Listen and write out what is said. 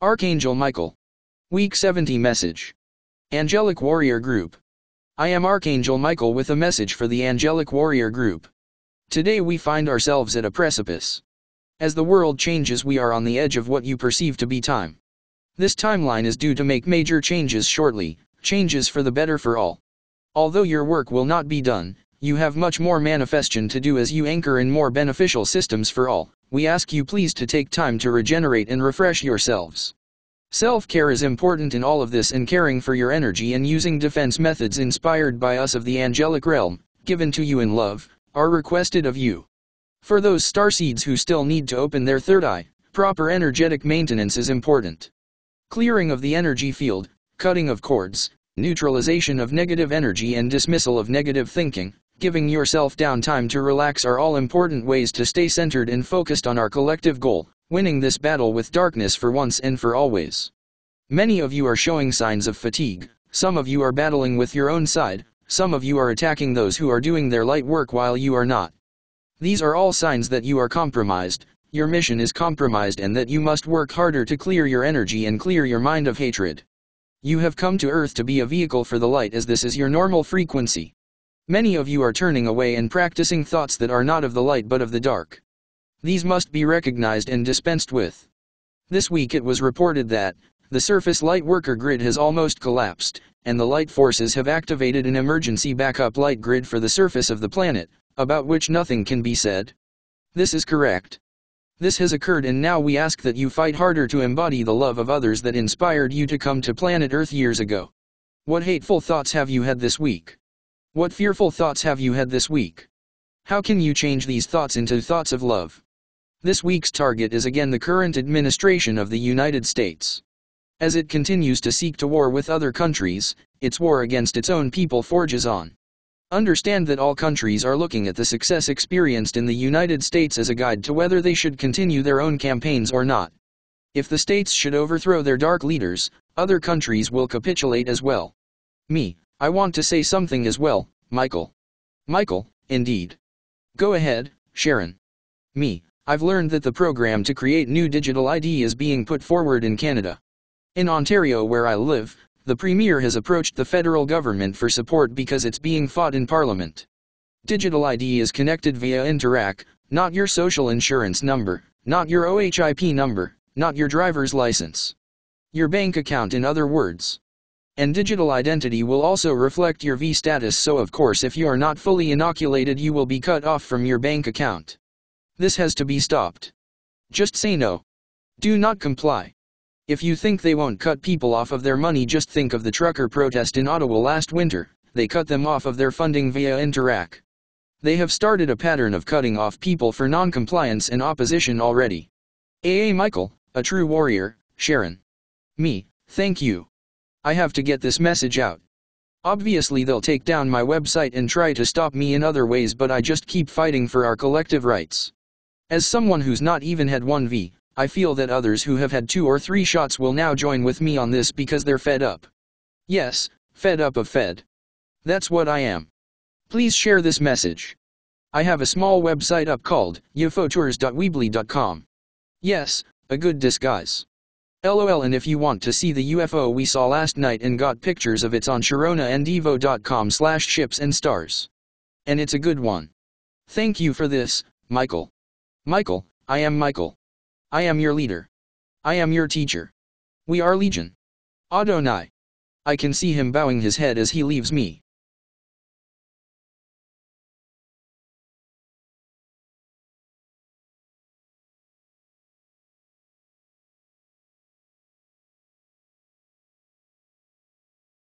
Archangel Michael. Week 70 Message. Angelic Warrior Group. I am Archangel Michael with a message for the Angelic Warrior Group. Today we find ourselves at a precipice. As the world changes, we are on the edge of what you perceive to be time. This timeline is due to make major changes shortly, changes for the better for all. Although your work will not be done, you have much more manifestation to do as you anchor in more beneficial systems for all. We ask you please to take time to regenerate and refresh yourselves. Self-care is important in all of this, and caring for your energy and using defense methods inspired by us of the angelic realm, given to you in love, are requested of you. For those starseeds who still need to open their third eye, proper energetic maintenance is important. Clearing of the energy field, cutting of cords, neutralization of negative energy and dismissal of negative thinking, giving yourself downtime to relax are all important ways to stay centered and focused on our collective goal, winning this battle with darkness for once and for always. Many of you are showing signs of fatigue, some of you are battling with your own side, some of you are attacking those who are doing their light work while you are not. These are all signs that you are compromised, your mission is compromised, and that you must work harder to clear your energy and clear your mind of hatred. You have come to Earth to be a vehicle for the light, as this is your normal frequency. Many of you are turning away and practicing thoughts that are not of the light but of the dark. These must be recognized and dispensed with. This week it was reported that the surface light worker grid has almost collapsed, and the light forces have activated an emergency backup light grid for the surface of the planet, about which nothing can be said. This is correct. This has occurred, and now we ask that you fight harder to embody the love of others that inspired you to come to planet Earth years ago. What hateful thoughts have you had this week? What fearful thoughts have you had this week? How can you change these thoughts into thoughts of love? This week's target is again the current administration of the United States. As it continues to seek to war with other countries, its war against its own people forges on. Understand that all countries are looking at the success experienced in the United States as a guide to whether they should continue their own campaigns or not. If the states should overthrow their dark leaders, other countries will capitulate as well. I want to say something as well, Michael. Michael, indeed. Go ahead, Sharon. I've learned that the program to create new digital ID is being put forward in Canada. In Ontario, where I live, the Premier has approached the federal government for support because it's being fought in Parliament. Digital ID is connected via Interac, not your social insurance number, not your OHIP number, not your driver's license. Your bank account, in other words. And digital identity will also reflect your V status, so of course if you are not fully inoculated you will be cut off from your bank account. This has to be stopped. Just say no. Do not comply. If you think they won't cut people off of their money, just think of the trucker protest in Ottawa last winter. They cut them off of their funding via Interac. They have started a pattern of cutting off people for non-compliance and opposition already. Michael, a true warrior, Sharon. Thank you. I have to get this message out. Obviously they'll take down my website and try to stop me in other ways, but I just keep fighting for our collective rights. As someone who's not even had 1 V, I feel that others who have had 2 or 3 shots will now join with me on this because they're fed up. Yes, fed up of Fed. That's what I am. Please share this message. I have a small website up called ufotours.weebly.com. Yes, a good disguise. LOL, and if you want to see the UFO we saw last night and got pictures of, it's on sharonaandevo.com/ships and stars. And it's a good one. Thank you for this, Michael. Michael, I am Michael. I am your leader. I am your teacher. We are Legion. Adonai. I can see him bowing his head as he leaves me.